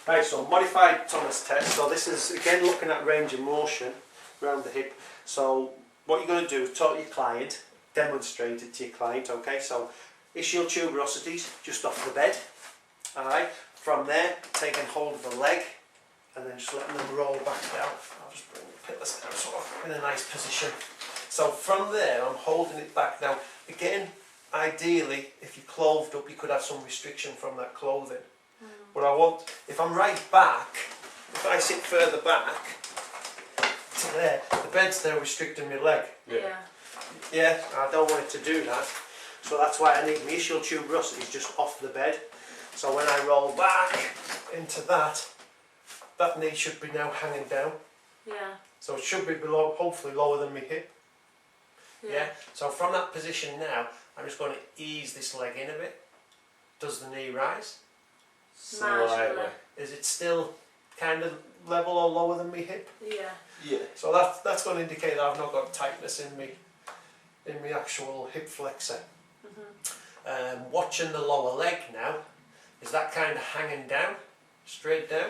Right, so modified Thomas test. So this is again looking at range of motion around the hip. So what you're going to do is talk to your client, demonstrate it to your client, okay? So ischial tuberosities just off the bed, alright? From there, taking hold of the leg and then just letting them roll back down. I'll just bring the pillars down sort of in a nice position. So from there, I'm holding it back. Now, again, ideally, if you're clothed up, you could have some restriction from that clothing. But I want, if I'm right back, if I sit further back to there, the bed's there restricting my leg. Yeah, I don't want it to do that. So that's why I need my ischial tuberosities just off the bed. So when I roll back into that, that knee should be now hanging down. Yeah. So it should be below, hopefully lower than my hip. Yeah. So from that position now, I'm just going to ease this leg in a bit. Does the knee rise? Slightly. Is it still kind of level or lower than my hip? Yeah. So that's going to indicate that I've not got tightness in my actual hip flexor. Watching the lower leg now, is that kind of hanging down, straight down?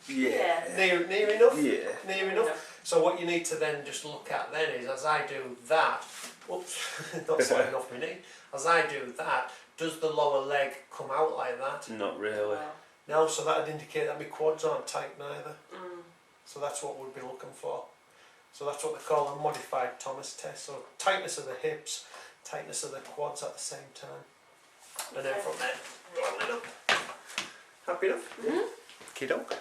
Yeah. Near enough? Yeah. Near enough. So what you need to then just look at then is, as I do that, whoops, not sliding off my knee, as I do that, does the lower leg come out like that? Not really. No, so that would indicate that my quads aren't tight neither. So that's what we'd be looking for. So that's what they call a modified Thomas test. So tightness of the hips, tightness of the quads at the same time. And then from there, roll it up. Happy enough? Okey-doke.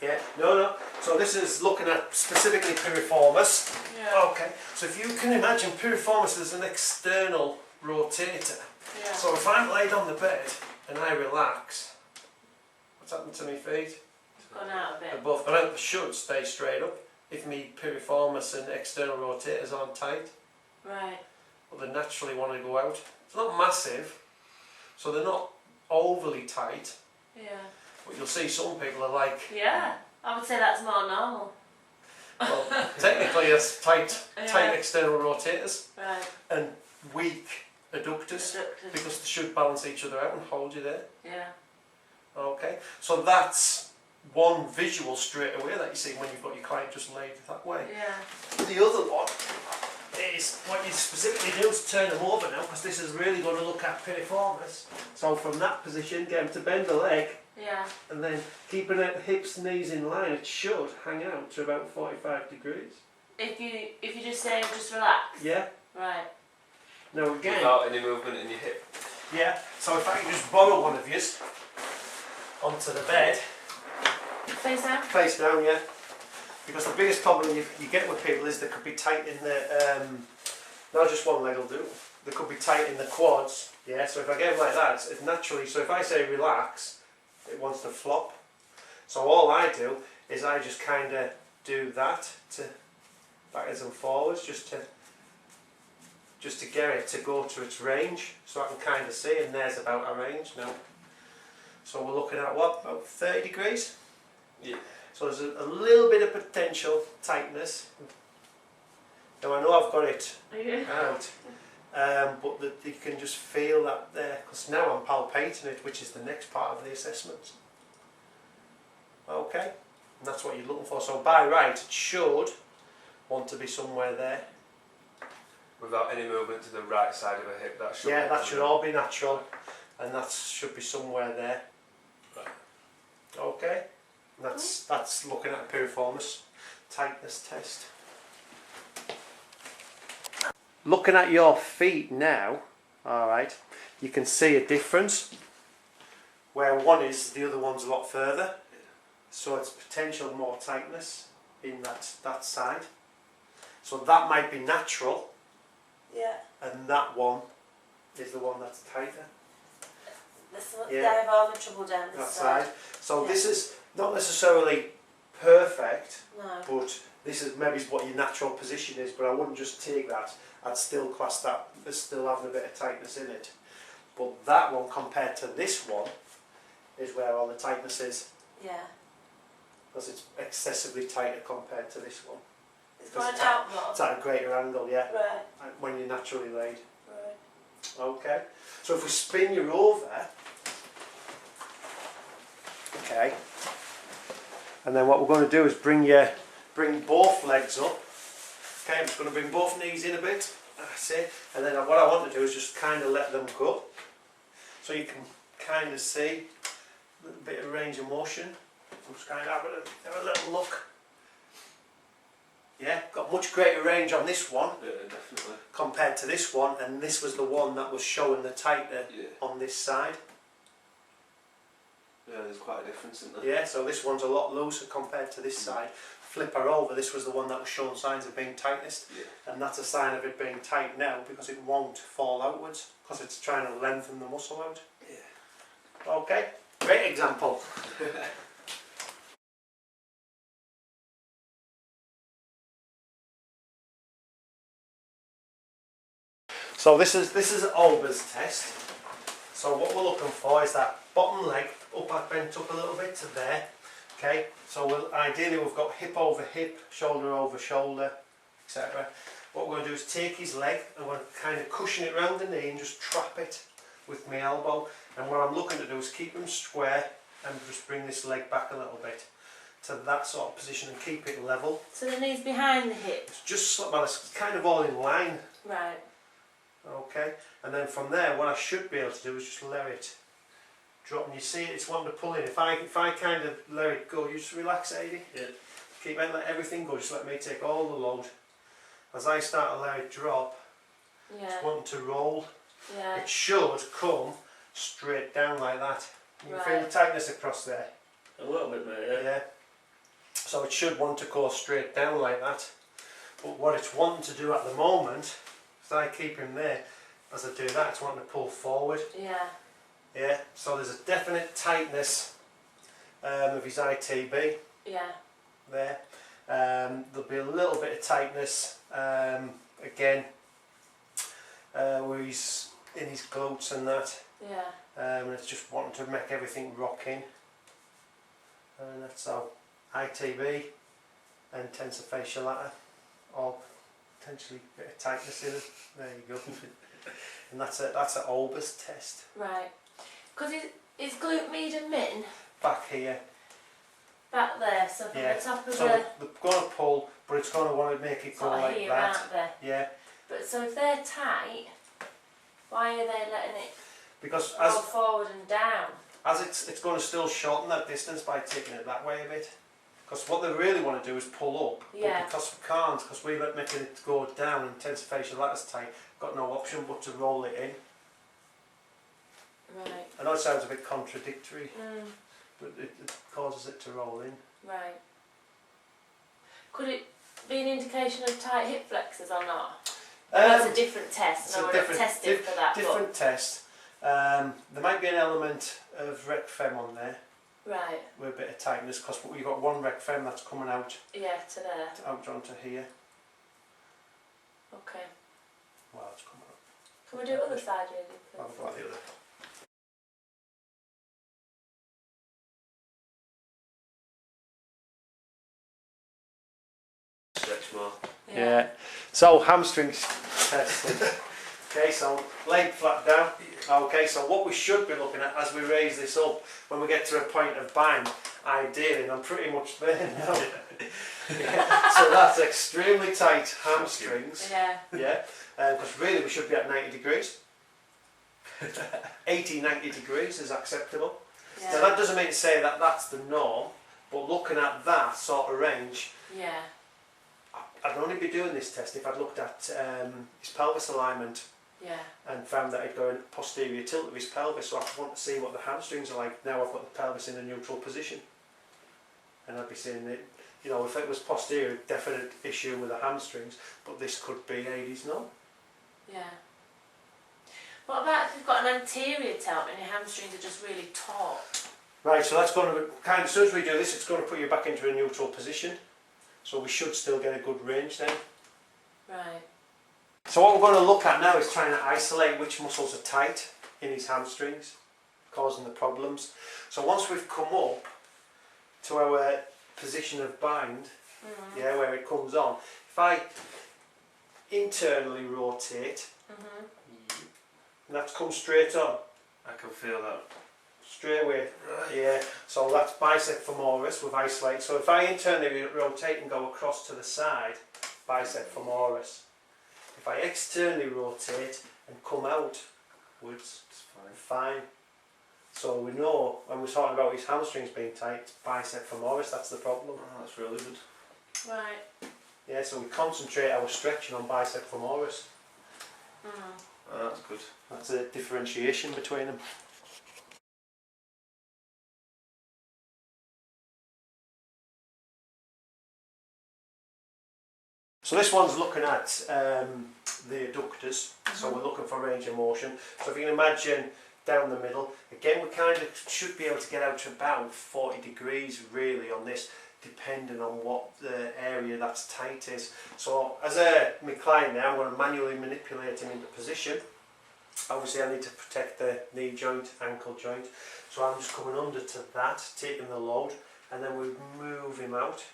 Yeah, no. So this is looking at specifically piriformis. Okay, so if you can imagine piriformis is an external rotator. So if I'm laid on the bed and I relax, what's happened to my feet? It's gone out a bit. Above, but I should stay straight up if my piriformis and external rotators aren't tight. Right. Well, they naturally want to go out. It's not massive, so they're not overly tight. But you'll see some people are like... Yeah, I would say that's more normal. Well, technically it's tight external rotators and weak adductors because they should balance each other out and hold you there. Okay, so that's one visual straight away that you see when you've got your client just laid that way. The other one is what you specifically do is turn them over now, because this is really going to look at piriformis. So from that position, get them to bend the leg. And then keeping the hips, knees in line, it should hang out to about 45 degrees. If you just say just relax. Right. Now again. Without any movement in your hip. So if I can just borrow one of yours onto the bed. Face down. Face down, yeah. Because the biggest problem you get with people is they could be tight in the not just one leg will do. They could be tight in the quads. So if I get them like that, it's naturally. So if I say relax, it wants to flop. So all I do is I just kind of do that to backwards and forwards, just to get it to go to its range, so I can kind of see. And there's about our range now. So we're looking at what, about 30 degrees. So there's a little bit of potential tightness. Now I know I've got it out. But you can just feel that there, because now I'm palpating it, which is the next part of the assessment. Okay, and that's what you're looking for. So by right, it should want to be somewhere there. Without any movement to the right side of a hip, that should. Yeah, that should all be natural, and that should be somewhere there. Okay, and that's looking at a piriformis tightness test. Looking at your feet now, alright, you can see a difference. Where one is, the other one's a lot further. So it's potential more tightness in that side. So that might be natural. And that one is the one that's tighter. I have all the trouble down this side. So this is not necessarily perfect, but this is maybe what your natural position is, but I wouldn't just take that. I'd still class that as still having a bit of tightness in it. But that one compared to this one is where all the tightness is. Because it's excessively tighter compared to this one. It's going out more. It's at a greater angle, yeah. Right. When you're naturally laid. Right. Okay. So if we spin you over, okay, and then what we're going to do is bring both legs up. Okay, I'm just going to bring both knees in a bit. That's it. And then what I want to do is just kind of let them go, so you can kind of see a little bit of range of motion. I'm just kind of have a little look. Yeah, got much greater range on this one. Yeah, definitely. Compared to this one, and this was the one that was showing the tighter on this side. Yeah, there's quite a difference in there. Yeah, so this one's a lot looser compared to this side. Flip her over, this was the one that was showing signs of being tightest, and that's a sign of it being tight now because it won't fall outwards because it's trying to lengthen the muscle out. Yeah. Okay, great example. So this is Ober's test. So what we're looking for is that bottom leg up, bent up a little bit to there. Okay, so ideally we've got hip over hip, shoulder over shoulder, etc. What we're going to do is take his leg and we're kind of cushion it around the knee and just trap it with my elbow. And what I'm looking to do is keep him square and just bring this leg back a little bit to that sort of position and keep it level. So the knee's behind the hip? It's just, well, it's kind of all in line. Right. Okay, and then from there what I should be able to do is just let it drop, and you see it's one to pull in. If I kind of let it go, you just relax, Adi. Yeah. Keep it, let everything go, just let me take all the load. As I start to let it drop, it's wanting to roll. Yeah. It should come straight down like that. You can feel the tightness across there. A little bit, mate, yeah. So it should want to go straight down like that. But what it's wanting to do at the moment, as I keep him there, as I do that, it's wanting to pull forward. Yeah. Yeah, so there's a definite tightness of his ITB. Yeah. There. There'll be a little bit of tightness again where he's in his glutes and that. Yeah. And it's just wanting to make everything rock in. And that's how ITB and Tensor Facia Lata, or potentially a bit of tightness in it. There you go. And that's an Ober's test. Right. Because is glute median min back here. Back there, so from the top of so the... they're going to pull, but it's going to want to make it go like here, that. aren't they? Yeah. But so if they're tight, why are they letting it because go forward and down? As it's going to still shorten that distance by taking it that way a bit. Because what they really want to do is pull up, but because we can't, because we let making it go down and Tensor Facia Lata's tight, got no option but to roll it in. Right. I know it sounds a bit contradictory, but it causes it to roll in. Right. Could it be an indication of tight hip flexors or not? That's a different test. No, we're not testing for that. Different test. There might be an element of rec fem on there. Right. With a bit of tightness, because you've got one rec fem that's coming out. Yeah, to there. Out onto here. Okay. Well, it's coming up. Can we do other side, really? I'll go at the other. Stretch more. Yeah. So hamstrings tested. Okay, so leg flat down. Okay, so what we should be looking at as we raise this up, when we get to a point of bind, ideally, and I'm pretty much there now. So that's extremely tight hamstrings. Yeah. Yeah. Because really we should be at 90 degrees. 80, 90 degrees is acceptable. Yeah. Now that doesn't mean to say that that's the norm, but looking at that sort of range, Yeah. I'd only be doing this test if I'd looked at his pelvis alignment. Yeah. And found that I'd go in posterior tilt of his pelvis, so I want to see what the hamstrings are like now I've got the pelvis in a neutral position. And I'd be saying that, you know, if it was posterior, definite issue with the hamstrings, but this could be Hades, no. Yeah. What about if you've got an anterior tilt and your hamstrings are just really taut? Right, so that's going to, kind of, as soon as we do this, it's going to put you back into a neutral position. So we should still get a good range then. Right. So what we're going to look at now is trying to isolate which muscles are tight in his hamstrings, causing the problems. So once we've come up to our position of bind, yeah, where it comes on, If I internally rotate, and that's come straight on. I can feel that. Straight away. Yeah, so that's bicep femoris with isolate. So if I internally rotate and go across to the side, bicep femoris. If I externally rotate and come outwards, It's fine. fine. So we know when we're talking about his hamstrings being tight, it's bicep femoris, that's the problem. Oh, that's really good. Right. Yeah, so we concentrate our stretching on bicep femoris. Oh, that's good. That's a differentiation between them. So this one's looking at the adductors, so we're looking for range of motion. So if you can imagine down the middle, again we kind of should be able to get out to about 40 degrees really on this, depending on what the area that's tight is. So as my client now, I'm going to manually manipulate him into position. Obviously I need to protect the knee joint, ankle joint, so I'm just coming under to that, taking the load, and then we move him out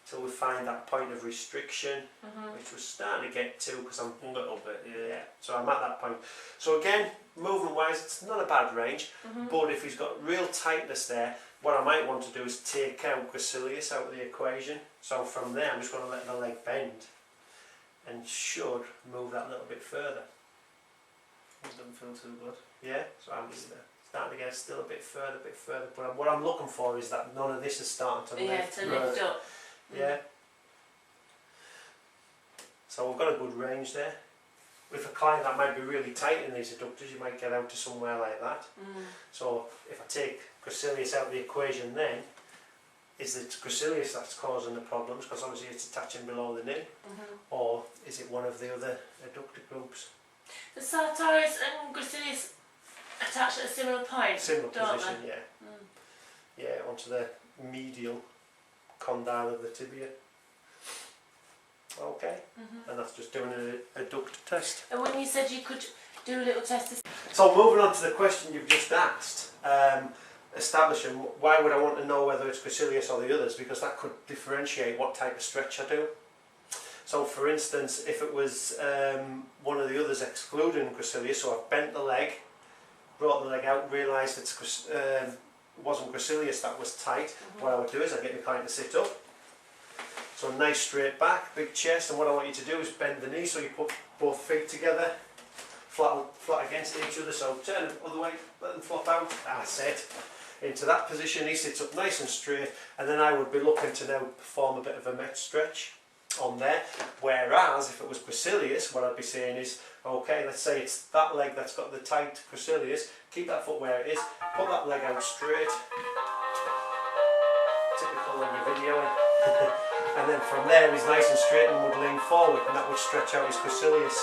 till we find that point of restriction, which we're starting to get to because I'm A little bit, yeah. so I'm at that point. So again, movement wise, it's not a bad range, but if he's got real tightness there, what I might want to do is take out gracilis out of the equation. So from there, I'm just going to let the leg bend and should move that a little bit further. It doesn't feel too good. Yeah, so I'm just starting to get still a bit further, But what I'm looking for is that none of this is starting to lift. Yeah, to lift up. Yeah. So we've got a good range there. With a client that might be really tight in these adductors, you might get out to somewhere like that. So if I take gracilis out of the equation, then is it gracilis that's causing the problems because obviously it's attaching below the knee, or is it one of the other adductor groups? The sartorius and gracilis attached at a similar point. Similar don't position, they? yeah. Yeah, onto the medial condyle of the tibia. Okay, and that's just doing an adductor test. And when you said you could do a little test to... So moving on to the question you've just asked, establishing why would I want to know whether it's gracilis or the others, because that could differentiate what type of stretch I do. So for instance, if it was one of the others excluding gracilis, so I've bent the leg, brought the leg out, realised it wasn't gracilis that was tight, what I would do is I'd get the client to sit up. So nice straight back, big chest, and what I want you to do is bend the knee so you put both feet together, flat against each other, so turn them other way, let them flop out, that's it. Into that position, he sits up nice and straight, and then I would be looking to now perform a bit of a met stretch on there. Whereas if it was gracilis, what I'd be saying is, okay, let's say it's that leg that's got the tight gracilis, keep that foot where it is, put that leg out straight, typical when you're videoing, and then from there he's nice and straight and would lean forward, and that would stretch out his gracilis.